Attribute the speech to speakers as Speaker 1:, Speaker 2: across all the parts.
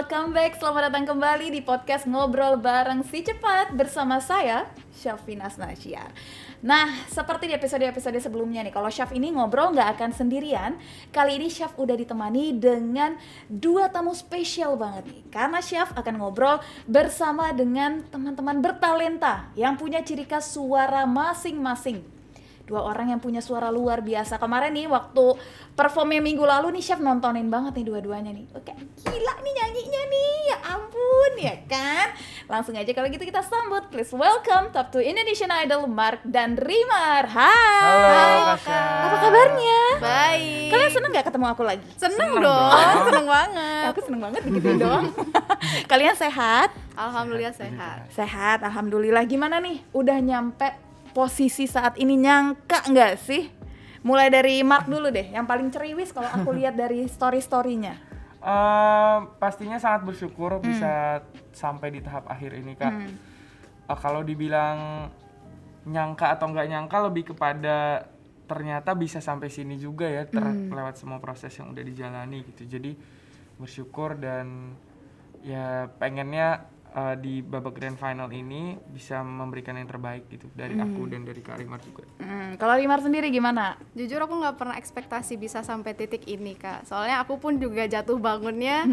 Speaker 1: welcome back. Selamat datang kembali di podcast Ngobrol Bareng Si Cepat bersama saya, Syafina Asnasyar. Nah, seperti di episode-episode sebelumnya nih, kalau Syaf ini ngobrol nggak akan sendirian. Kali ini Syaf udah ditemani dengan dua tamu spesial banget nih. Karena Syaf akan ngobrol bersama dengan teman-teman bertalenta yang punya ciri khas suara masing-masing. Dua orang yang punya suara luar biasa. Kemarin nih waktu performnya minggu lalu nih Syaf nontonin banget nih dua-duanya nih. Oke, gila nih nyanyinya nih, ya ampun ya kan. Langsung aja kalau gitu kita sambut. Please welcome Top 2 Indonesian Idol Mark dan Rimar. Hai.
Speaker 2: Halo Kak.
Speaker 1: Apa kabarnya?
Speaker 3: Baik.
Speaker 1: Kalian seneng gak ketemu aku lagi?
Speaker 3: Seneng dong, seneng banget.
Speaker 1: Ya, aku seneng banget digituin doang. Kalian sehat?
Speaker 3: Alhamdulillah sehat.
Speaker 1: Sehat, alhamdulillah. Gimana nih? Udah nyampe posisi saat ini, nyangka nggak sih? Mulai dari Mark dulu deh, yang paling ceriwis kalau aku lihat dari story-storynya.
Speaker 2: Pastinya sangat bersyukur bisa sampai di tahap akhir ini Kak. Kalau dibilang nyangka atau nggak nyangka, lebih kepada ternyata bisa sampai sini juga ya, lewat semua proses yang udah dijalani gitu. Jadi bersyukur dan ya pengennya di babak grand final ini bisa memberikan yang terbaik gitu dari aku dan dari Kak Rimar juga.
Speaker 1: Kalau Rimar sendiri gimana?
Speaker 3: Jujur aku nggak pernah ekspektasi bisa sampai titik ini Kak. Soalnya aku pun juga jatuh bangunnya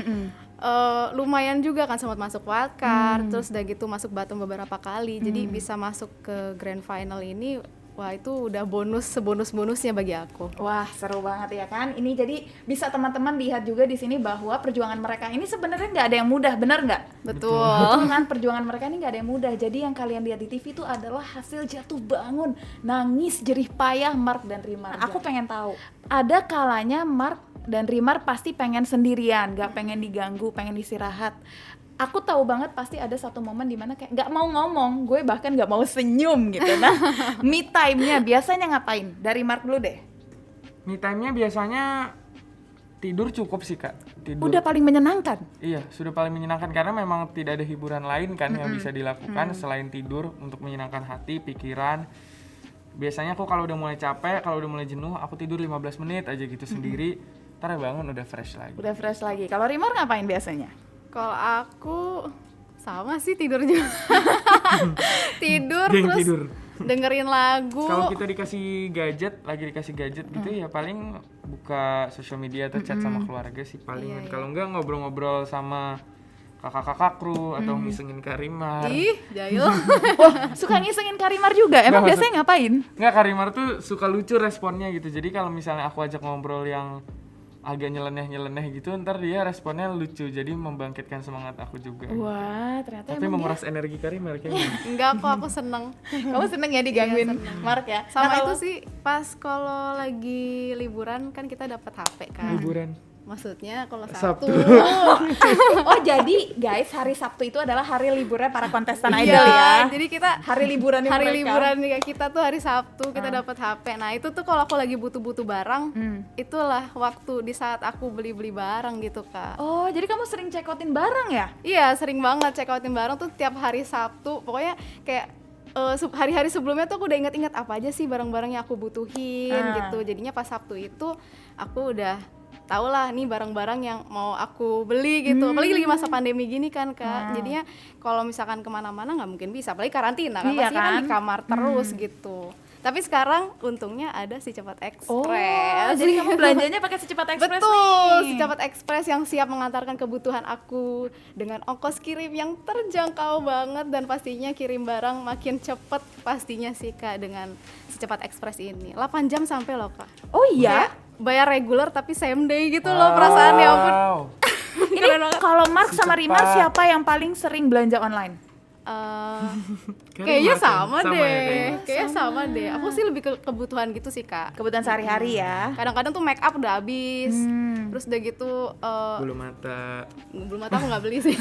Speaker 3: lumayan juga kan, sempat masuk wildcard, terus udah gitu masuk Batum beberapa kali. Jadi bisa masuk ke grand final ini, wah itu udah bonusnya bagi aku.
Speaker 1: Wah, seru banget ya kan? Ini jadi bisa teman-teman lihat juga di sini bahwa perjuangan mereka ini sebenarnya nggak ada yang mudah, benar nggak?
Speaker 3: Betul.
Speaker 1: Betul kan? Perjuangan mereka ini nggak ada yang mudah. Jadi yang kalian lihat di TV itu adalah hasil jatuh bangun, nangis, jerih payah Mark dan Rimar. Aku pengen tahu, ada kalanya Mark dan Rimar pasti pengen sendirian, nggak pengen diganggu, pengen istirahat. Aku tahu banget pasti ada satu momen dimana kayak nggak mau ngomong, gue bahkan nggak mau senyum gitu. Nah, me time-nya biasanya ngapain? Dari Mark dulu deh.
Speaker 2: Me time-nya biasanya tidur cukup sih Kak. Tidur.
Speaker 1: Udah paling menyenangkan.
Speaker 2: Iya, sudah paling menyenangkan karena memang tidak ada hiburan lain kan yang bisa dilakukan selain tidur untuk menyenangkan hati, pikiran. Biasanya aku kalau udah mulai capek, kalau udah mulai jenuh, aku tidur 15 menit aja gitu sendiri. Ntar bangun udah fresh lagi.
Speaker 1: Udah fresh lagi. Kalau Rimar ngapain biasanya?
Speaker 3: Kalau aku sama sih tidur juga. tidur
Speaker 2: Geng
Speaker 3: terus
Speaker 2: tidur.
Speaker 3: dengerin lagu.
Speaker 2: Kalau kita lagi dikasih gadget gitu ya paling buka sosial media atau chat sama keluarga sih paling.
Speaker 3: Iya.
Speaker 2: Kalau enggak ngobrol-ngobrol sama kakak-kakak kru atau ngisengin Kak Rimar.
Speaker 3: Ih, jahil.
Speaker 1: Wah, suka ngisengin Kak Rimar juga. Emang
Speaker 2: Nggak,
Speaker 1: biasanya ngapain?
Speaker 2: Enggak, Kak Rimar tuh suka lucu responnya gitu. Jadi kalau misalnya aku ajak ngobrol yang agak nyeleneh gitu, ntar dia responnya lucu. Jadi membangkitkan semangat aku juga.
Speaker 1: Wah, ternyata
Speaker 2: Tapi
Speaker 1: emang
Speaker 2: menguras energi Kak Rimar kayaknya.
Speaker 3: Enggak kok, aku seneng.
Speaker 1: kamu seneng ya digangguin Mark ya?
Speaker 3: Sama
Speaker 1: Nah,
Speaker 3: itu
Speaker 1: kalau-
Speaker 3: sih pas kalau lagi liburan kan kita dapat HP kan.
Speaker 2: Liburan.
Speaker 3: Maksudnya kalau
Speaker 2: Sabtu.
Speaker 3: Sabtu.
Speaker 1: Oh, jadi guys, hari Sabtu itu adalah hari liburnya para kontestan
Speaker 3: Iya,
Speaker 1: idol ya.
Speaker 3: jadi kita
Speaker 1: Hari liburan
Speaker 3: hari
Speaker 1: mereka.
Speaker 3: liburan nih kita tuh hari Sabtu kita dapat HP. Nah itu tuh kalau aku lagi butuh-butuh barang, itulah waktu di saat aku beli-beli barang gitu Kak.
Speaker 1: Oh, jadi kamu sering cekotin barang ya?
Speaker 3: Iya sering banget check outin barang tuh tiap hari Sabtu. Pokoknya kayak hari-hari sebelumnya tuh aku udah inget-inget apa aja sih barang-barang yang aku butuhin gitu. Jadinya pas Sabtu itu aku udah tau lah nih barang-barang yang mau aku beli gitu. Apalagi lagi masa pandemi gini kan Kak. Jadinya kalau misalkan kemana-mana nggak mungkin bisa. Apalagi karantina kan,
Speaker 1: Iya
Speaker 3: pastinya kan
Speaker 1: kan?
Speaker 3: di kamar terus gitu. Tapi sekarang untungnya ada si Cepat Express.
Speaker 1: Oh, jadi kamu belanjanya pakai Si Cepat Express
Speaker 3: Betul,
Speaker 1: nih.
Speaker 3: si Cepat Express yang siap mengantarkan kebutuhan aku dengan ongkos kirim yang terjangkau banget dan pastinya kirim barang makin cepet pastinya sih Kak dengan si Cepat Express ini. 8 jam sampai loh Kak.
Speaker 1: Oh iya?
Speaker 3: Kayak bayar reguler tapi same day gitu loh perasaannya ampun.
Speaker 2: Wow.
Speaker 1: Ini kalau Mark
Speaker 2: Si
Speaker 1: sama Rimar
Speaker 2: cepat.
Speaker 1: siapa yang paling sering belanja online?
Speaker 3: Kayaknya
Speaker 2: Rimar kan?
Speaker 3: sama
Speaker 2: ya
Speaker 3: deh.
Speaker 2: kayaknya.
Speaker 3: Kayaknya sama deh. Aku sih lebih ke kebutuhan gitu sih Kak.
Speaker 1: Kebutuhan sehari-hari ya.
Speaker 3: Kadang-kadang tuh make up udah habis. Terus udah gitu
Speaker 2: Bulu mata.
Speaker 3: belum aku nggak beli sih.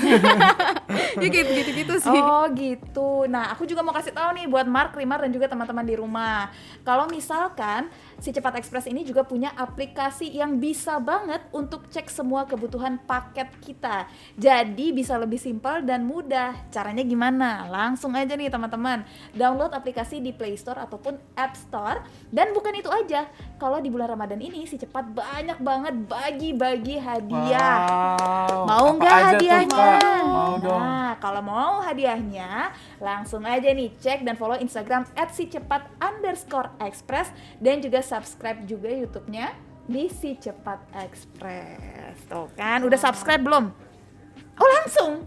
Speaker 3: Ya gitu sih.
Speaker 1: Oh gitu. Nah, aku juga mau kasih tahu nih buat Mark, Rimar dan juga teman-teman di rumah. Kalau misalkan si Cepat Express ini juga punya aplikasi yang bisa banget untuk cek semua kebutuhan paket kita. Jadi bisa lebih simpel dan mudah. Caranya gimana? gimana? Langsung aja nih teman-teman, download aplikasi di Play Store ataupun App Store. Dan bukan itu aja, kalau di bulan Ramadan ini Si Cepat banyak banget bagi-bagi hadiah.
Speaker 2: Wow.
Speaker 1: Mau
Speaker 2: Apa
Speaker 1: nggak
Speaker 2: aja tuh,
Speaker 1: hadiahnya?
Speaker 2: Kak? Mau dong.
Speaker 1: Nah, kalau mau hadiahnya, langsung aja nih cek dan follow Instagram @sicepat_express dan juga subscribe juga YouTube-nya di Si Cepat Express. Tuh kan, udah subscribe belum? Oh langsung.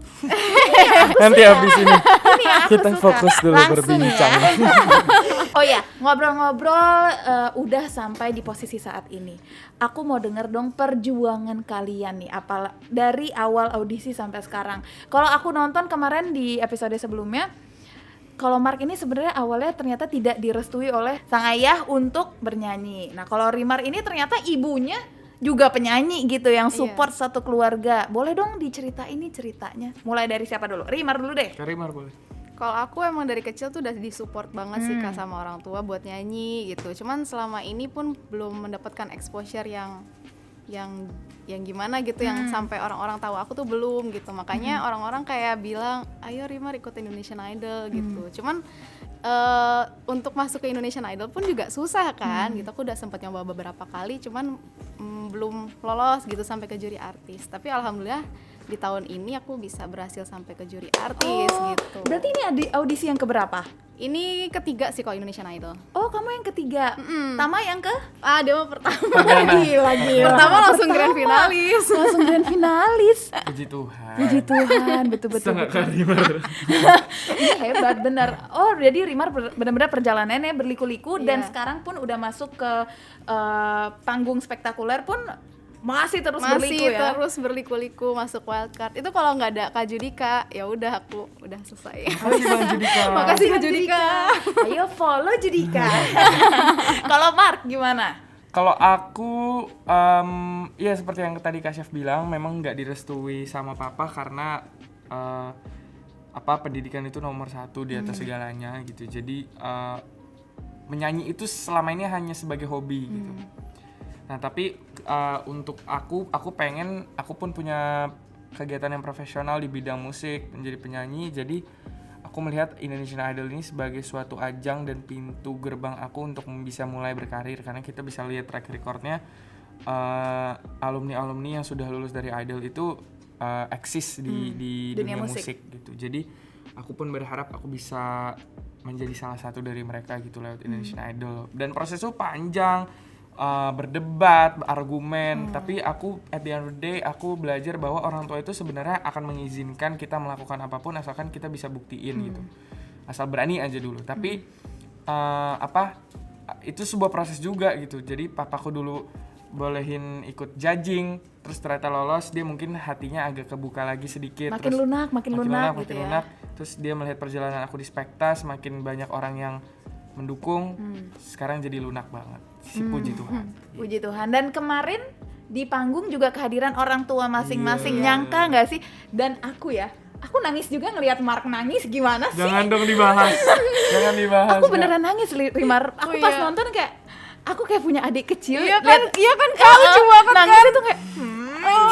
Speaker 2: Nanti habis ini
Speaker 1: Aku
Speaker 2: kita
Speaker 1: suka.
Speaker 2: fokus dulu
Speaker 1: Langsung
Speaker 2: berbincang.
Speaker 1: ya. Oh ya, ngobrol-ngobrol udah sampai di posisi saat ini. Aku mau denger dong perjuangan kalian nih, dari awal audisi sampai sekarang. Kalau aku nonton kemarin di episode sebelumnya, kalau Mark ini sebenarnya awalnya ternyata tidak direstui oleh sang ayah untuk bernyanyi. Nah, kalau Rimar ini ternyata ibunya juga penyanyi gitu yang support satu keluarga. Boleh dong diceritain nih ceritanya. Mulai dari siapa dulu? Rimar dulu deh.
Speaker 2: Karimar boleh.
Speaker 3: Kalau aku emang dari kecil tuh udah disupport banget sih Kak sama orang tua buat nyanyi gitu. Cuman selama ini pun belum mendapatkan exposure yang gimana gitu, yang sampai orang-orang tahu aku tuh belum gitu. Makanya orang-orang kayak bilang, ayo Rimar ikut Indonesian Idol gitu. Cuman untuk masuk ke Indonesian Idol pun juga susah kan gitu. Aku udah sempat nyoba beberapa kali, cuman belum lolos gitu sampai ke juri artis. Tapi alhamdulillah di tahun ini aku bisa berhasil sampai ke juri artis gitu.
Speaker 1: Berarti ini audisi yang keberapa?
Speaker 3: Ini ketiga sih kalau Indonesian Idol.
Speaker 1: Oh, kamu yang ketiga. Tama yang ke?
Speaker 3: Dia mah pertama.
Speaker 1: Gila.
Speaker 3: Pertama langsung grand finalis.
Speaker 1: Langsung grand finalis.
Speaker 2: Puji Tuhan.
Speaker 1: Puji Tuhan, betul-betul.
Speaker 2: Sangat Karimar.
Speaker 1: Ini hebat benar. Oh, jadi Rimar benar-benar perjalanannya berliku-liku dan sekarang pun udah masuk ke panggung spektakuler pun masih terus
Speaker 3: berliku-liku masuk wildcard. Itu kalau nggak ada Kak Judika, ya udah aku udah selesai.
Speaker 2: Makasih Bang Judika.
Speaker 3: Makasih Kak Judika.
Speaker 1: Ayo follow Judika. Kalau Mark gimana?
Speaker 2: Kalau aku, ya seperti yang tadi Kak Chef bilang, memang nggak direstui sama papa karena pendidikan itu nomor satu di atas segalanya gitu. Jadi menyanyi itu selama ini hanya sebagai hobi gitu. Nah tapi untuk aku pun punya kegiatan yang profesional di bidang musik, menjadi penyanyi. Jadi aku melihat Indonesian Idol ini sebagai suatu ajang dan pintu gerbang aku untuk bisa mulai berkarir, karena kita bisa lihat track recordnya alumni yang sudah lulus dari Idol itu eksis di dunia musik gitu. Jadi aku pun berharap aku bisa menjadi salah satu dari mereka gitu lewat Indonesian Idol. Dan proses itu panjang, berdebat, argumen, tapi aku at the end of the day aku belajar bahwa orang tua itu sebenarnya akan mengizinkan kita melakukan apapun asalkan kita bisa buktiin gitu, asal berani aja dulu. Tapi itu sebuah proses juga gitu. Jadi papaku dulu bolehin ikut judging, terus ternyata lolos, dia mungkin hatinya agak kebuka lagi sedikit,
Speaker 1: makin lunak gitu ya.
Speaker 2: Terus dia melihat perjalanan aku di Spektas, makin banyak orang yang mendukung, sekarang jadi lunak banget. Puji Tuhan.
Speaker 1: Puji Tuhan. Dan kemarin di panggung juga kehadiran orang tua masing-masing. Nyangka nggak sih? Dan aku nangis juga ngelihat Mark nangis. Gimana sih?
Speaker 2: Jangan dong dibahas. Jangan dibahas.
Speaker 1: Aku beneran nangis, Rimar. Aku pas nonton kayak aku kayak punya adik kecil.
Speaker 3: Iya kan Kak, lucu banget
Speaker 1: nangis
Speaker 3: kan.
Speaker 1: itu kayak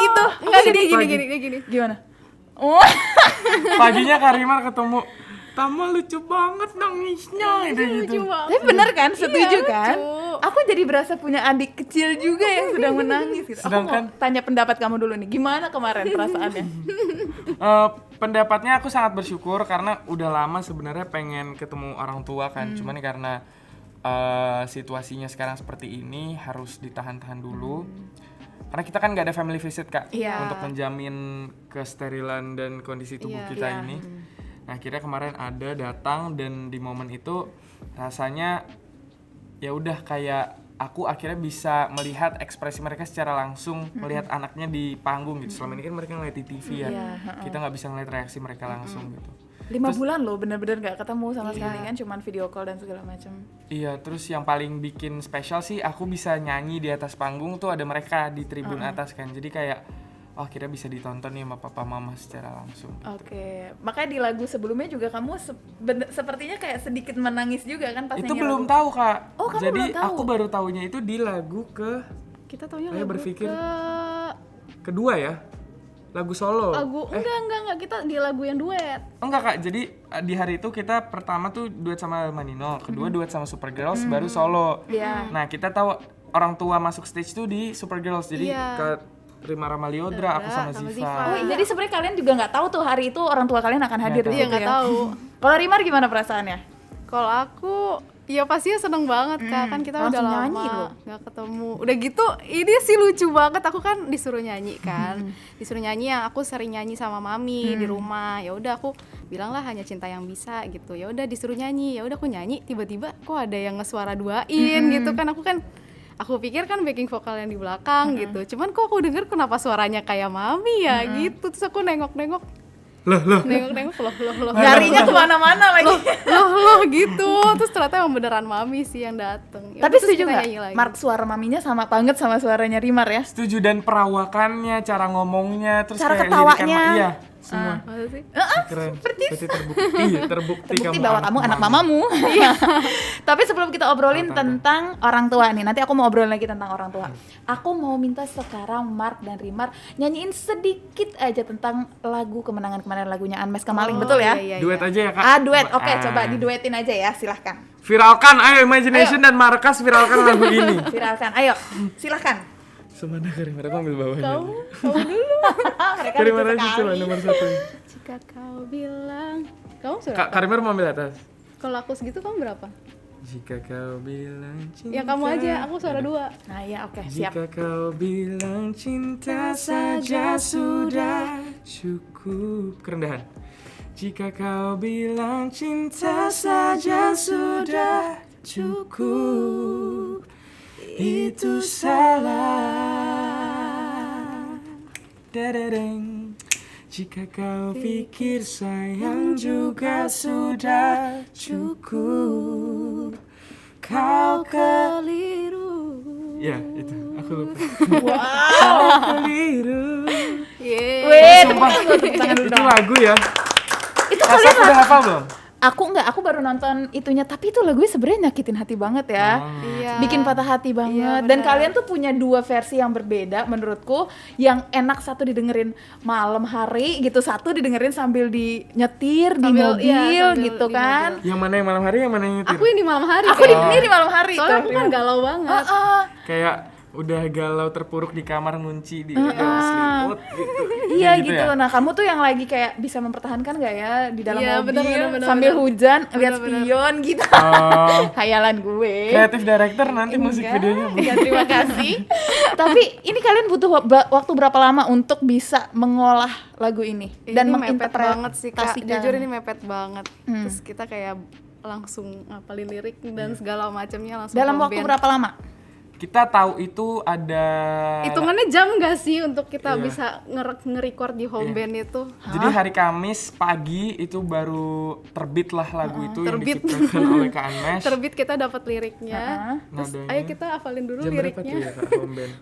Speaker 1: gitu.
Speaker 3: Enggak gini.
Speaker 1: Gimana?
Speaker 2: Paginya Karimar ketemu, Tama lucu banget nangisnya gitu.
Speaker 1: Tapi bener kan? Setuju kan?
Speaker 3: lucu.
Speaker 1: Aku jadi berasa punya adik kecil juga yang sedang menangis gitu.
Speaker 2: Sedangkan
Speaker 1: aku mau tanya pendapat kamu dulu nih. Gimana kemarin perasaannya?
Speaker 2: Pendapatnya aku sangat bersyukur karena udah lama sebenarnya pengen ketemu orang tua kan. Cuman karena situasinya sekarang seperti ini harus ditahan-tahan dulu. Karena kita kan nggak ada family visit Kak, untuk menjamin kesterilan dan kondisi tubuh kita ini. Nah akhirnya kemarin ada datang, dan di momen itu rasanya ya udah kayak aku akhirnya bisa melihat ekspresi mereka secara langsung, melihat anaknya di panggung gitu. Selama ini kan mereka ngeliat di TV ya, kita nggak bisa ngeliat reaksi mereka langsung gitu.
Speaker 1: 5 bulan loh bener-bener nggak ketemu sama sekali kan, cuman video call dan segala macam.
Speaker 2: Iya, terus yang paling bikin spesial sih aku bisa nyanyi di atas panggung tuh ada mereka di tribun atas kan. Jadi kayak akhirnya bisa ditonton nih sama papa mama secara langsung.
Speaker 1: Oke. Makanya di lagu sebelumnya juga kamu sepertinya kayak sedikit menangis juga kan pas
Speaker 2: Itu
Speaker 1: nyanyi
Speaker 2: belum
Speaker 1: lagu.
Speaker 2: tahu Kak.
Speaker 1: Oh, kamu
Speaker 2: jadi
Speaker 1: belum tahu?
Speaker 2: aku baru tahunya itu di lagu
Speaker 3: Kita taunya
Speaker 2: Saya
Speaker 3: lagu
Speaker 2: berpikir
Speaker 3: ke
Speaker 2: kedua ya. lagu solo.
Speaker 3: Enggak, kita di lagu yang duet.
Speaker 2: Enggak Kak, jadi di hari itu kita pertama tuh duet sama Manino, kedua duet sama Supergirls, baru solo.
Speaker 1: Iya.
Speaker 2: Nah kita tahu orang tua masuk stage tuh di Supergirls, jadi
Speaker 3: Iya.
Speaker 2: ke Rima Ramaliodra, aku sama
Speaker 3: sama
Speaker 2: Ziva.
Speaker 3: Ziva.
Speaker 1: Oh, jadi sebenarnya kalian juga nggak tahu tuh hari itu orang tua kalian akan hadir di
Speaker 3: Iya,
Speaker 1: situ
Speaker 3: nggak
Speaker 1: ya?
Speaker 3: tahu.
Speaker 1: Kalau Rimar gimana perasaannya?
Speaker 3: Kalau aku ya pastinya seneng banget Kak, kan kita
Speaker 1: langsung
Speaker 3: udah
Speaker 1: nyanyi loh.
Speaker 3: lama nggak ketemu. Udah gitu, ini sih lucu banget. Aku kan disuruh nyanyi kan, disuruh nyanyi yang aku sering nyanyi sama mami di rumah. Ya udah aku bilang lah hanya cinta yang bisa gitu. Ya udah disuruh nyanyi, ya udah aku nyanyi. Tiba-tiba kok ada yang ngesuara duain gitu kan. Aku pikir kan backing vokal yang di belakang gitu. Cuman kok aku denger kenapa suaranya kayak mami ya gitu. Terus aku nengok-nengok. Nengok-nengok loh.
Speaker 1: Nyarinya kemana-mana lagi.
Speaker 3: Loh gitu. Terus ternyata emang beneran mami sih yang dateng. Ya
Speaker 1: Tapi
Speaker 3: udah, terus
Speaker 1: setuju
Speaker 3: kita
Speaker 1: nggak?
Speaker 3: nyanyi lagi.
Speaker 1: Mark suara maminya sama banget sama suaranya Rimar ya?
Speaker 2: Setuju, dan perawakannya, cara ngomongnya, terus
Speaker 1: Cara
Speaker 2: kayak
Speaker 1: ketawanya.
Speaker 2: iya, semua.
Speaker 3: Masa sih?
Speaker 2: Keren. Berarti terbukti
Speaker 1: Terbukti bahwa kamu anak mamamu. Tapi sebelum kita obrolin tentang orang tua nih, nanti aku mau obrolin lagi tentang orang tua. Aku mau minta sekarang Mark dan Rimar nyanyiin sedikit aja tentang lagu kemenangan lagunya Unmasked Kamaling, betul ya?
Speaker 3: Iya.
Speaker 2: Duet aja ya Kak.
Speaker 1: Duet. Oke, coba diduetin aja ya, silahkan.
Speaker 2: Viralkan, ayo Imagination dan Markas viralkan lagu ini.
Speaker 1: Viralkan, ayo, silahkan.
Speaker 2: Semana Karimara, aku ambil bawahnya.
Speaker 3: Kamu dulu.
Speaker 1: Mereka
Speaker 2: Karimara
Speaker 1: lucu
Speaker 2: aja coba
Speaker 1: sekali.
Speaker 2: nomor 1.
Speaker 3: Jika kau bilang, kamu suara
Speaker 2: Kak Karimara mau ambil atas.
Speaker 3: kalau aku segitu kamu berapa?
Speaker 2: Jika kau bilang cinta.
Speaker 3: Ya kamu aja, aku suara 2.
Speaker 1: Nah ya, oke, siap.
Speaker 2: Jika kau bilang cinta saja sudah cukup. Kerendahan. Jika kau bilang cinta saja sudah cukup, itu salah. Dadadeng. Jika kau pikir sayang juga sudah cukup, kau
Speaker 3: Keliru.
Speaker 2: Ya, itu. Aku lupa.
Speaker 1: Wow.
Speaker 2: Kau keliru.
Speaker 3: Yeay.
Speaker 1: Weh,
Speaker 2: Sumpah,
Speaker 1: tepuk tangan dulu
Speaker 2: itu
Speaker 1: dong.
Speaker 2: lagu ya.
Speaker 1: Itu
Speaker 2: Asap
Speaker 1: kalian
Speaker 2: udah hafal belum?
Speaker 1: aku baru nonton itunya, tapi itu lagunya sebenarnya nyakitin hati banget ya.
Speaker 3: Iya.
Speaker 1: Bikin patah hati banget.
Speaker 3: Iya,
Speaker 1: Dan
Speaker 3: benar.
Speaker 1: kalian tuh punya 2 versi yang berbeda menurutku. Yang enak satu didengerin malam hari gitu, satu didengerin sambil nyetir di
Speaker 3: Sambil-
Speaker 1: mobil
Speaker 3: iya, sambil
Speaker 1: gitu
Speaker 3: di
Speaker 1: kan.
Speaker 2: Yang mana yang malam hari, yang mana yang nyetir?
Speaker 3: Aku yang di malam hari.
Speaker 1: Aku
Speaker 3: kayaknya.
Speaker 1: di malam hari
Speaker 3: Soalnya
Speaker 1: tuh.
Speaker 3: aku kan galau banget.
Speaker 2: Kayak udah galau terpuruk di kamar, ngunci di selimut gitu.
Speaker 1: Iya
Speaker 2: Kayak
Speaker 1: gitu.
Speaker 2: ya?
Speaker 1: Nah, kamu tuh yang lagi kayak bisa mempertahankan gak ya di dalam
Speaker 3: Iya,
Speaker 1: mobil
Speaker 3: benar,
Speaker 1: sambil
Speaker 3: benar.
Speaker 1: hujan lihat
Speaker 3: Benar,
Speaker 1: spion gitu.
Speaker 2: Oh,
Speaker 1: Hayalan gue.
Speaker 2: kreatif director nanti musik
Speaker 1: Enggak,
Speaker 2: videonya Bu.
Speaker 1: enggak, terima kasih. Tapi ini kalian butuh waktu berapa lama untuk bisa mengolah lagu ini dan
Speaker 3: Ini mepet banget sih Kak.
Speaker 1: menginterpretasikan?
Speaker 3: Jujur ini mepet banget. Terus kita kayak langsung ngapalin lirik dan segala macamnya langsung
Speaker 1: Dalam waktu
Speaker 3: combine.
Speaker 1: berapa lama?
Speaker 2: Kita tahu itu ada.
Speaker 3: Hitungannya jam gak sih untuk kita
Speaker 2: Iya.
Speaker 3: bisa nge-record di home band itu?
Speaker 2: Jadi hari Kamis pagi itu baru terbit lah lagu itu
Speaker 3: terbit.
Speaker 2: yang diciptakan oleh Kak Anmesh.
Speaker 3: Terbit kita dapat liriknya. Terus
Speaker 2: Nadanya.
Speaker 3: ayo kita hafalin dulu
Speaker 2: Jam berapa
Speaker 3: liriknya.
Speaker 2: tuh ya Kak home band?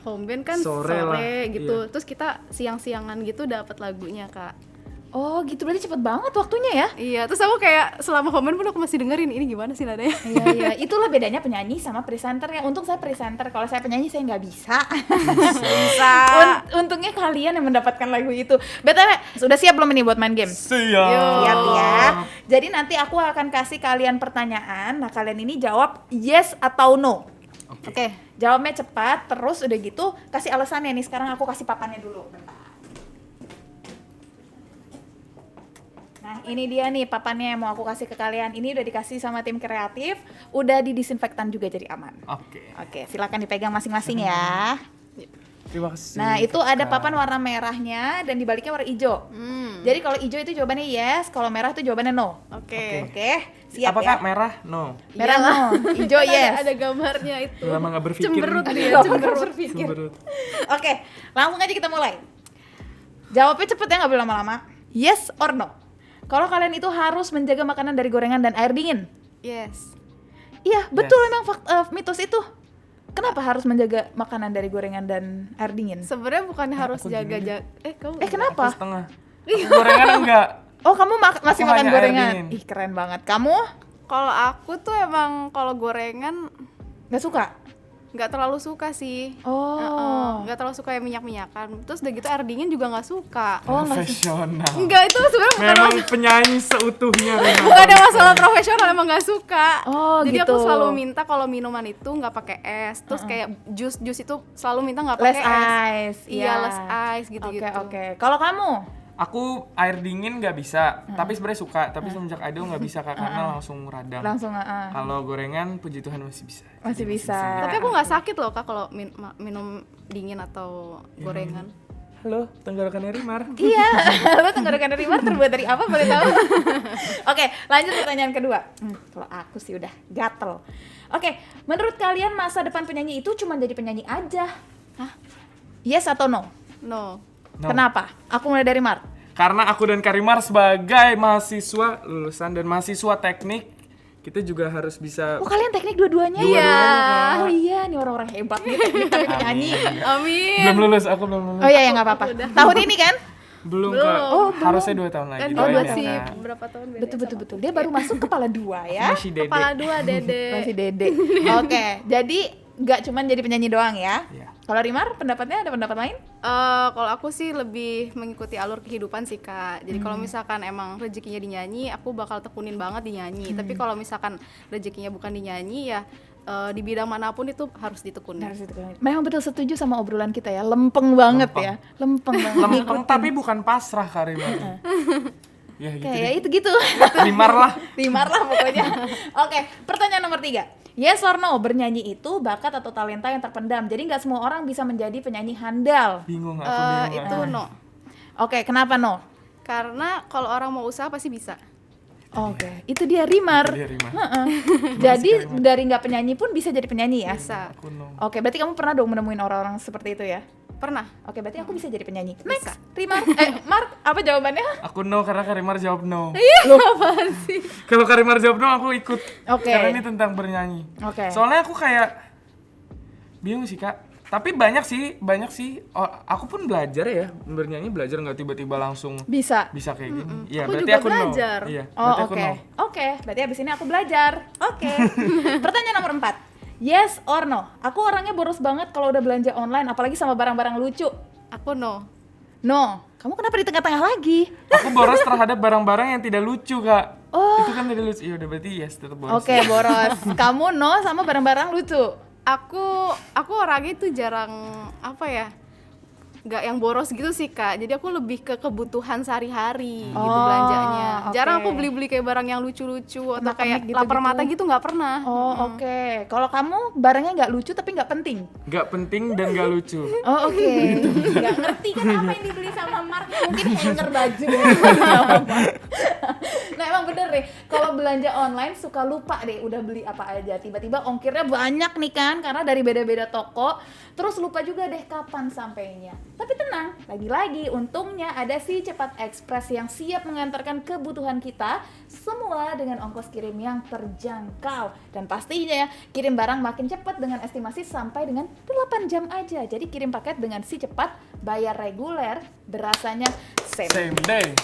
Speaker 3: Home band kan
Speaker 2: Sore
Speaker 3: sore,
Speaker 2: lah,
Speaker 3: gitu.
Speaker 2: iya.
Speaker 3: Terus kita siang-siangan gitu dapat lagunya, Kak.
Speaker 1: Oh gitu, berarti cepet banget waktunya ya?
Speaker 3: Iya, terus aku kayak selama home band pun aku masih dengerin ini gimana sih nadanya.
Speaker 1: Iya iya, itulah bedanya penyanyi sama presenter ya. Untung saya presenter, kalau saya penyanyi saya nggak bisa.
Speaker 3: Bisa.
Speaker 1: Untungnya kalian yang mendapatkan lagu itu. BTW, sudah siap belum ini buat main game?
Speaker 2: Siap.
Speaker 1: Siap ya. Jadi nanti aku akan kasih kalian pertanyaan. Nah kalian ini jawab yes atau no.
Speaker 3: Oke.
Speaker 1: Jawabnya cepat, terus udah gitu kasih alasannya nih. Sekarang aku kasih papannya dulu. Bentar. Nah ini dia nih papannya yang mau aku kasih ke kalian. Ini udah dikasih sama tim kreatif, udah didisinfektan juga jadi aman.
Speaker 2: Oke.
Speaker 1: Oke, silakan dipegang masing-masing ya.
Speaker 2: Terima kasih.
Speaker 1: Nah itu ada papan warna merahnya dan di baliknya warna hijau. Jadi kalau hijau itu jawabannya yes, kalau merah itu jawabannya no.
Speaker 3: Oke.
Speaker 1: Oke, siap
Speaker 2: Apa
Speaker 1: ya.
Speaker 2: Kak? Merah? No.
Speaker 1: Merah no, hijau
Speaker 3: Kan
Speaker 1: yes.
Speaker 3: ada gambarnya itu.
Speaker 2: Lama nggak berpikir.
Speaker 3: Cemberut
Speaker 2: nih.
Speaker 3: dia, cemberut.
Speaker 1: berpikir.
Speaker 2: Cemberut.
Speaker 1: Oke, langsung aja kita mulai. Jawabnya cepet ya, nggak boleh lama-lama. Yes or no? Kalau kalian itu harus menjaga makanan dari gorengan dan air dingin.
Speaker 3: Yes.
Speaker 1: Iya, betul
Speaker 2: Yes.
Speaker 1: emang mitos itu. Kenapa harus menjaga makanan dari gorengan dan air dingin?
Speaker 3: Sebenarnya bukan harus
Speaker 2: aku
Speaker 3: jaga-jaga. Kamu.
Speaker 1: Eh kenapa?
Speaker 2: Aku setengah. Aku gorengan enggak.
Speaker 1: Oh kamu masih
Speaker 2: Aku
Speaker 1: makan
Speaker 2: hanya air
Speaker 1: gorengan?
Speaker 2: dingin.
Speaker 1: Ih keren banget. Kamu
Speaker 3: Kalau aku tuh emang kalau gorengan
Speaker 1: nggak suka?
Speaker 3: nggak terlalu suka sih. Nggak terlalu suka yang minyak-minyakan. Terus udah gitu air dingin juga nggak suka.
Speaker 2: Profesional.
Speaker 3: Enggak, itu sebenarnya bukan
Speaker 2: Memang penyanyi seutuhnya.
Speaker 3: bukan ada masalah profesional, emang nggak suka. Jadi
Speaker 1: gitu.
Speaker 3: aku selalu minta kalau minuman itu nggak pakai es. Terus kayak jus itu selalu minta nggak pakai
Speaker 1: Less
Speaker 3: es.
Speaker 1: ice.
Speaker 3: Iya, less ice gitu-gitu.
Speaker 1: Oke. Kalau kamu?
Speaker 2: Aku air dingin nggak bisa, tapi sebenarnya suka. Tapi semenjak Ado nggak bisa Kak, karena langsung radang.
Speaker 1: Langsung
Speaker 2: Kalau gorengan, puji Tuhan masih bisa.
Speaker 1: masih bisa.
Speaker 3: Tapi aku nggak sakit loh Kak kalau minum dingin atau gorengan.
Speaker 2: Halo, tenggorokan Rimar.
Speaker 1: Iya, lo tenggorokan Rimar terbuat dari apa boleh tahu? Oke, lanjut pertanyaan kedua. Kalau aku sih udah gatel. Oke, menurut kalian masa depan penyanyi itu cuma jadi penyanyi aja? Hah? Yes atau no?
Speaker 3: No.
Speaker 1: Kenapa? Aku mulai dari Mar.
Speaker 2: Karena aku dan Karimar sebagai mahasiswa lulusan dan mahasiswa teknik, kita juga harus bisa.
Speaker 1: Oh, kalian teknik dua-duanya ya?
Speaker 2: Dua-duanya, Kak.
Speaker 1: Oh iya, nih orang-orang hebat nih teknik tapi penyanyi.
Speaker 3: Amin.
Speaker 2: Belum lulus, aku belum lulus.
Speaker 1: Oh iya, ya nggak apa-apa. Tahun ini kan?
Speaker 2: Belum Kak. Harusnya 2 tahun lagi.
Speaker 3: Kan
Speaker 2: doain
Speaker 3: dia
Speaker 2: ya,
Speaker 3: masih
Speaker 2: Kak.
Speaker 3: berapa tahun beda?
Speaker 1: Betul. Dia baru masuk kepala 2 ya.
Speaker 2: Masih Dede.
Speaker 3: Kepala 2 Dede.
Speaker 1: Masih Dede. Oke, jadi nggak cuman jadi penyanyi doang ya?
Speaker 2: Iya.
Speaker 1: Kalau Rimar, pendapatnya ada pendapat lain?
Speaker 3: Kalau aku sih lebih mengikuti alur kehidupan sih Kak. Jadi kalau misalkan emang rezekinya di nyanyi, aku bakal tekunin banget di nyanyi. Tapi kalau misalkan rezekinya bukan di nyanyi ya di bidang manapun itu harus ditekunin.
Speaker 1: Memang betul setuju sama obrolan kita ya, lempeng banget
Speaker 2: Lempeng.
Speaker 1: ya, lempeng banget.
Speaker 2: Lempeng tapi bukan pasrah Karimar. Ya gitu.
Speaker 1: Kayak
Speaker 2: deh.
Speaker 1: itu gitu.
Speaker 2: Rimar lah.
Speaker 1: Rimar lah pokoknya. Oke, pertanyaan nomor 3. Yes or no, bernyanyi itu bakat atau talenta yang terpendam. Jadi nggak semua orang bisa menjadi penyanyi handal.
Speaker 2: Bingung aku bingung.
Speaker 3: Itu no.
Speaker 1: Oke, kenapa no?
Speaker 3: Karena kalau orang mau usaha pasti bisa.
Speaker 1: Oke, itu dia Rimar.
Speaker 2: Itu dia, Rimar.
Speaker 1: Heeh. Jadi dari nggak penyanyi pun bisa jadi penyanyi ya?
Speaker 3: Bisa.
Speaker 2: Aku no.
Speaker 1: Oke, berarti kamu pernah dong menemuin orang-orang seperti itu ya?
Speaker 3: Pernah.
Speaker 1: Oke, berarti aku bisa jadi penyanyi.
Speaker 3: Bisa.
Speaker 1: Next, Rimar. Mark, apa jawabannya?
Speaker 2: Aku no karena Karimar jawab no.
Speaker 3: Apaan sih?
Speaker 2: Kalau Karimar jawab no aku ikut.
Speaker 1: Oke.
Speaker 2: Karena ini tentang bernyanyi.
Speaker 1: Oke.
Speaker 2: Soalnya aku kayak bingung sih Kak. Tapi banyak sih. Oh, aku pun belajar ya bernyanyi, belajar nggak tiba-tiba langsung
Speaker 1: Bisa.
Speaker 2: kayak gini. Iya,
Speaker 3: Aku
Speaker 2: berarti
Speaker 3: juga
Speaker 2: aku no.
Speaker 3: belajar.
Speaker 2: Iya,
Speaker 1: Oh,
Speaker 2: berarti aku
Speaker 1: oke.
Speaker 2: no.
Speaker 1: Oke, berarti abis ini aku belajar. Oke. Pertanyaan nomor 4. Yes or no? Aku orangnya boros banget kalau udah belanja online, apalagi sama barang-barang lucu.
Speaker 3: Aku no.
Speaker 1: No. Kamu kenapa di tengah-tengah lagi?
Speaker 2: Aku boros terhadap barang-barang yang tidak lucu Kak.
Speaker 1: Oh.
Speaker 2: Itu kan tidak lucu. Iya udah berarti yes tetap boros.
Speaker 1: Oke, boros. Kamu no sama barang-barang lucu.
Speaker 3: Aku orangnya itu jarang apa ya? Nggak yang boros gitu sih Kak. Jadi aku lebih ke kebutuhan sehari-hari gitu belanjanya.
Speaker 1: oke.
Speaker 3: Jarang aku beli-beli kayak barang yang lucu-lucu atau
Speaker 1: Pernak-pernik
Speaker 3: kayak
Speaker 1: gitu-gitu.
Speaker 3: lapar mata gitu nggak pernah.
Speaker 1: Oh, oke. Kalau kamu barangnya nggak lucu tapi nggak penting.
Speaker 2: Nggak penting dan nggak lucu.
Speaker 1: Oh, oke. Nggak ngerti kan apa yang dibeli sama Mark. Mungkin hanger baju. Nah, emang bener deh. Kalau belanja online suka lupa deh udah beli apa aja. Tiba-tiba ongkirnya banyak nih kan karena dari beda-beda toko. Terus lupa juga deh kapan sampainya. Tapi tenang, lagi-lagi untungnya ada si Cepat Express yang siap mengantarkan kebutuhan kita semua dengan ongkos kirim yang terjangkau. Dan pastinya ya, kirim barang makin cepat dengan estimasi sampai dengan 8 jam aja. Jadi kirim paket dengan si Cepat, bayar reguler, berasanya
Speaker 2: Same day.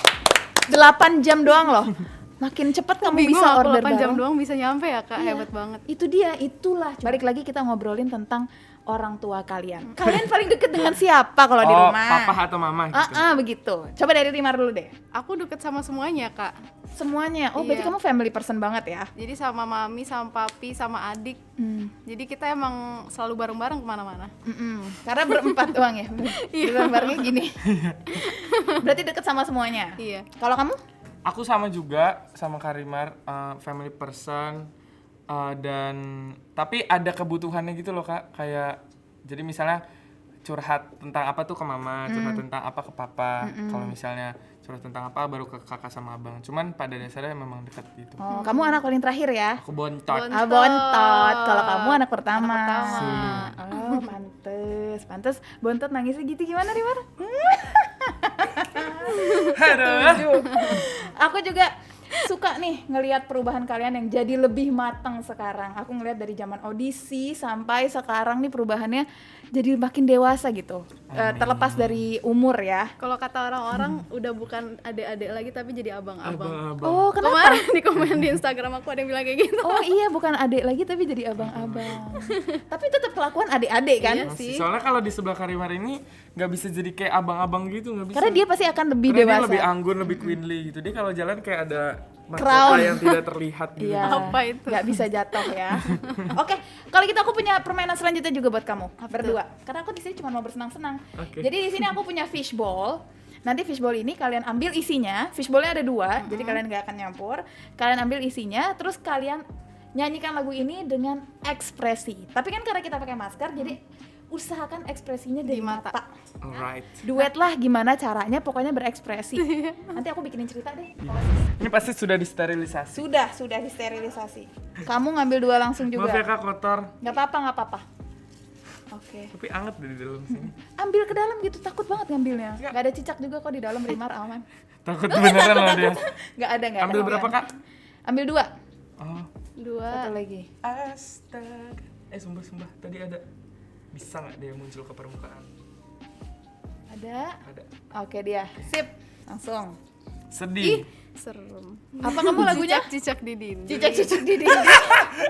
Speaker 1: 8 jam doang loh. Makin cepat kamu
Speaker 3: Bingung
Speaker 1: bisa
Speaker 3: aku
Speaker 1: order
Speaker 3: 8 jam
Speaker 1: barang.
Speaker 3: doang bisa nyampe ya Kak.
Speaker 1: Iya.
Speaker 3: Hebat banget.
Speaker 1: Itu dia, itulah. Balik lagi kita ngobrolin tentang orang tua kalian. Kalian paling deket dengan siapa kalau di rumah?
Speaker 2: Papa atau mama gitu.
Speaker 1: Begitu. Coba dari Rimar dulu deh.
Speaker 3: Aku deket sama semuanya Kak.
Speaker 1: Semuanya. Oh, berarti
Speaker 3: Iya.
Speaker 1: kamu family person banget ya?
Speaker 3: Jadi sama mami, sama papi, sama adik. Jadi kita emang selalu bareng-bareng kemana-mana.
Speaker 1: Karena berempat doang ya? Bareng-barengnya gini. Berarti deket sama semuanya?
Speaker 3: Iya.
Speaker 1: Kalau kamu?
Speaker 2: Aku sama juga sama Karimar, family person, dan tapi ada kebutuhannya gitu loh Kak. Kayak jadi misalnya curhat tentang apa tuh ke mama, curhat tentang apa ke papa. Kalau misalnya curhat tentang apa baru ke kakak sama abang. Cuman pada dasarnya memang dekat gitu.
Speaker 1: Oh, kamu anak paling terakhir ya?
Speaker 2: Aku bontot.
Speaker 1: Bontot. Kalau kamu anak pertama.
Speaker 3: Anak pertama.
Speaker 1: Oh, pantes. Bontot nangisnya gitu gimana, Rimar?
Speaker 2: Aduh.
Speaker 1: Aku juga suka nih ngelihat perubahan kalian yang jadi lebih matang sekarang. Aku ngelihat dari zaman audisi sampai sekarang nih perubahannya jadi makin dewasa gitu. Terlepas dari umur ya.
Speaker 3: Kalau kata orang-orang udah bukan adik-adik lagi tapi jadi abang-abang.
Speaker 1: Oh, kenapa?
Speaker 3: Kemarin di komen di Instagram aku ada yang bilang kayak gitu.
Speaker 1: Oh iya, bukan adik lagi tapi jadi abang-abang. Tapi tetap kelakuan adik-adik kan?
Speaker 3: Iya
Speaker 2: Masih.
Speaker 3: sih.
Speaker 2: Soalnya kalau di sebelah Karimar ini nggak bisa jadi kayak abang-abang gitu, nggak bisa.
Speaker 1: Karena dia pasti akan lebih
Speaker 2: Karena dia
Speaker 1: dewasa.
Speaker 2: lebih anggun, lebih queenly gitu. Dia kalau jalan kayak ada
Speaker 1: Crown.
Speaker 2: mahkota yang tidak terlihat gitu.
Speaker 1: Iya.
Speaker 3: Apa itu?
Speaker 1: Nggak bisa jatuh ya. Oke, kalau gitu aku punya permainan selanjutnya juga buat kamu berdua. Karena aku di sini cuma mau bersenang-senang.
Speaker 2: Oke.
Speaker 1: Jadi di sini aku punya fishball. Nanti fishball ini kalian ambil isinya. Fishballnya ada 2, jadi kalian nggak akan nyampur. Kalian ambil isinya, terus kalian nyanyikan lagu ini dengan ekspresi. Tapi kan karena kita pakai masker, jadi usahakan ekspresinya dari
Speaker 3: Di mata.
Speaker 1: mata.
Speaker 2: Alright.
Speaker 1: Duet lah gimana caranya, pokoknya berekspresi. Nanti aku bikinin cerita deh.
Speaker 2: Ini pasti sudah disterilisasi.
Speaker 1: Sudah disterilisasi. Kamu ngambil 2 langsung juga.
Speaker 2: Maaf ya Kak, kotor.
Speaker 1: Nggak apa-apa. Oke.
Speaker 2: Tapi anget dari dalam sini.
Speaker 1: Ambil ke dalam gitu, takut banget ngambilnya. Nggak ada cicak juga kok di dalam, Rimar aman.
Speaker 2: Takut beneran loh dia.
Speaker 1: Nggak ada.
Speaker 2: Ambil berapa Kak?
Speaker 1: Ambil 2.
Speaker 2: Oh.
Speaker 3: 2.
Speaker 1: Satu lagi.
Speaker 2: Astaga. Sumpah tadi ada. Bisa nggak dia muncul ke permukaan?
Speaker 1: Ada.
Speaker 2: Ada.
Speaker 1: Oke dia. Sip. Langsung.
Speaker 2: Sedih.
Speaker 3: Serem.
Speaker 1: Apa kamu lagunya?
Speaker 3: Cicak di dinding.
Speaker 1: Cicak-cicak di dinding.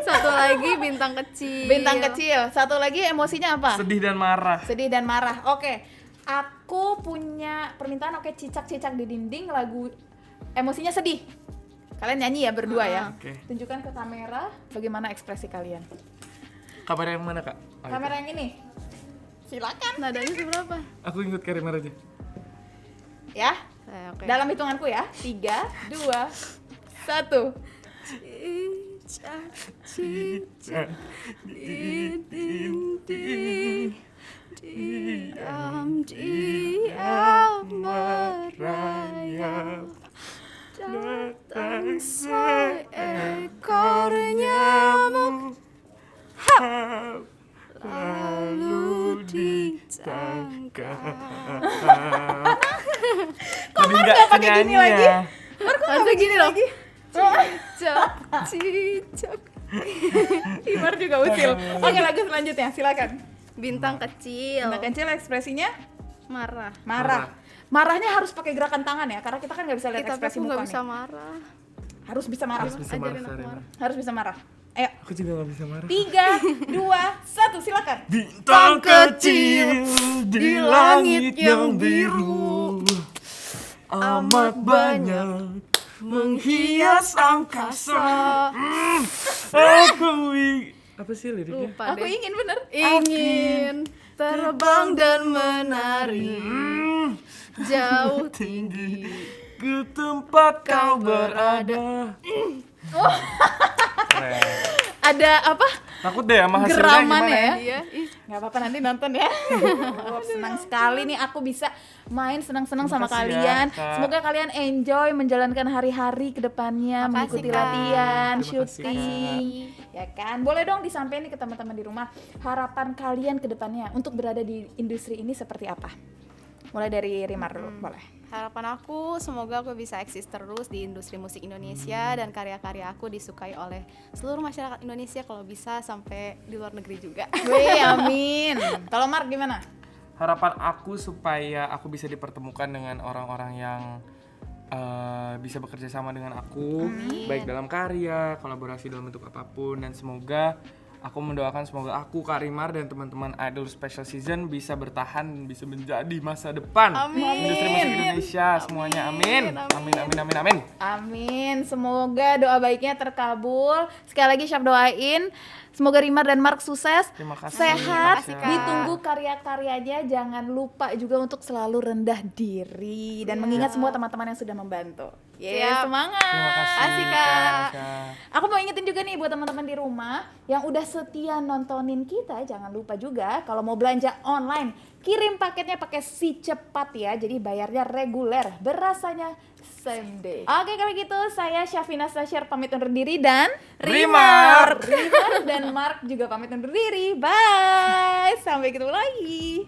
Speaker 3: Satu lagi bintang kecil.
Speaker 1: Bintang kecil. Satu lagi emosinya apa?
Speaker 2: Sedih dan marah.
Speaker 1: Sedih dan marah. Oke. Aku punya permintaan. Oke, cicak-cicak di dinding, lagu emosinya sedih. Kalian nyanyi ya berdua ya.
Speaker 2: Oke.
Speaker 1: Tunjukkan ke kamera bagaimana ekspresi kalian.
Speaker 2: Kamera yang mana Kak? Oh,
Speaker 1: Kamera yang ini. Silakan.
Speaker 3: Nadanya seberapa?
Speaker 2: Aku ikut Karimar aja.
Speaker 1: Ya.
Speaker 3: Oke.
Speaker 1: Dalam hitunganku ya. 3, 2, 1.
Speaker 3: Cicak, cicak di dinding, diam merayap, datang seekor nyamuk, lalu ditangkap.
Speaker 2: Lebih nggak
Speaker 1: pakai gini
Speaker 2: penyanyi
Speaker 1: lagi?
Speaker 2: ya.
Speaker 3: Harusnya gini loh. Cicak, cicak.
Speaker 1: Imar juga usil. Oke, lagu selanjutnya silakan.
Speaker 3: Bintang kecil.
Speaker 1: Bintang kecil ekspresinya
Speaker 3: Marah.
Speaker 1: marah. Marahnya harus pakai gerakan tangan ya, karena kita kan nggak bisa lihat
Speaker 3: Tapi
Speaker 1: ekspresi
Speaker 3: aku
Speaker 1: muka
Speaker 3: nggak bisa
Speaker 1: nih.
Speaker 3: marah.
Speaker 1: Harus bisa marah.
Speaker 2: Harus bisa marah
Speaker 3: Ajarin aku
Speaker 2: Karimar.
Speaker 3: marah.
Speaker 1: Harus bisa marah. Ayo.
Speaker 2: Aku juga nggak bisa marah.
Speaker 1: 3, 2, 1, silakan.
Speaker 2: Bintang kecil di langit yang biru, amat banyak menghias angkasa. Aku apa sih liriknya?
Speaker 3: Lupa
Speaker 1: Aku
Speaker 3: deh.
Speaker 1: ingin bener.
Speaker 3: Ingin terbang dan menari jauh tinggi.
Speaker 2: Ke tempat kau berada. Keren.
Speaker 1: Ada apa?
Speaker 2: Takut deh sama hasilnya
Speaker 1: Geraman
Speaker 2: gimana
Speaker 1: ya.
Speaker 3: Iya, ih.
Speaker 1: Nggak apa-apa, nanti nonton ya. Oh, senang sekali nih aku bisa main senang-senang sama
Speaker 2: Makasih ya,
Speaker 1: kalian.
Speaker 2: Kak.
Speaker 1: Semoga kalian enjoy menjalankan hari-hari ke depannya,
Speaker 3: Makasih,
Speaker 1: mengikuti
Speaker 3: Kak.
Speaker 1: latihan,
Speaker 2: Terima kasih,
Speaker 1: syuting. Ya kan? Boleh dong disampaikan nih ke teman-teman di rumah, harapan kalian ke depannya untuk berada di industri ini seperti apa? Mulai dari Rimar dulu, boleh.
Speaker 3: Harapan aku semoga aku bisa eksis terus di industri musik Indonesia dan karya-karya aku disukai oleh seluruh masyarakat Indonesia, kalau bisa sampai di luar negeri juga.
Speaker 1: Wih, amin. Kalau Mark gimana?
Speaker 2: Harapan aku supaya aku bisa dipertemukan dengan orang-orang yang bisa bekerja sama dengan aku, baik dalam karya, kolaborasi dalam bentuk apapun, dan semoga aku mendoakan semoga aku, Karimar, dan teman-teman Idol Special Season bisa bertahan, bisa menjadi masa depan
Speaker 3: Amin.
Speaker 2: industri musik Indonesia semuanya. Amin. Amin.
Speaker 1: Amin, semoga doa baiknya terkabul. Sekali lagi Syaf doain, semoga Rimar dan Mark sukses,
Speaker 2: Terima kasih.
Speaker 1: sehat,
Speaker 3: Terima kasih, Kak.
Speaker 1: ditunggu karya-karyanya. Jangan lupa juga untuk selalu rendah diri dan mengingat semua teman-teman yang sudah membantu.
Speaker 3: Siap.
Speaker 1: Semangat.
Speaker 2: Terima kasih.
Speaker 3: Asik, Kak.
Speaker 1: Aku mau ingetin juga nih buat teman-teman di rumah yang udah setia nontonin kita, jangan lupa juga kalau mau belanja online, kirim paketnya pakai Si Cepat ya. Jadi bayarnya reguler, berasanya same day. Oke, kalau gitu saya Syafina Nasyar pamit undur diri dan
Speaker 2: Rimar
Speaker 1: dan Mark juga pamit undur diri. Bye. Sampai ketemu lagi.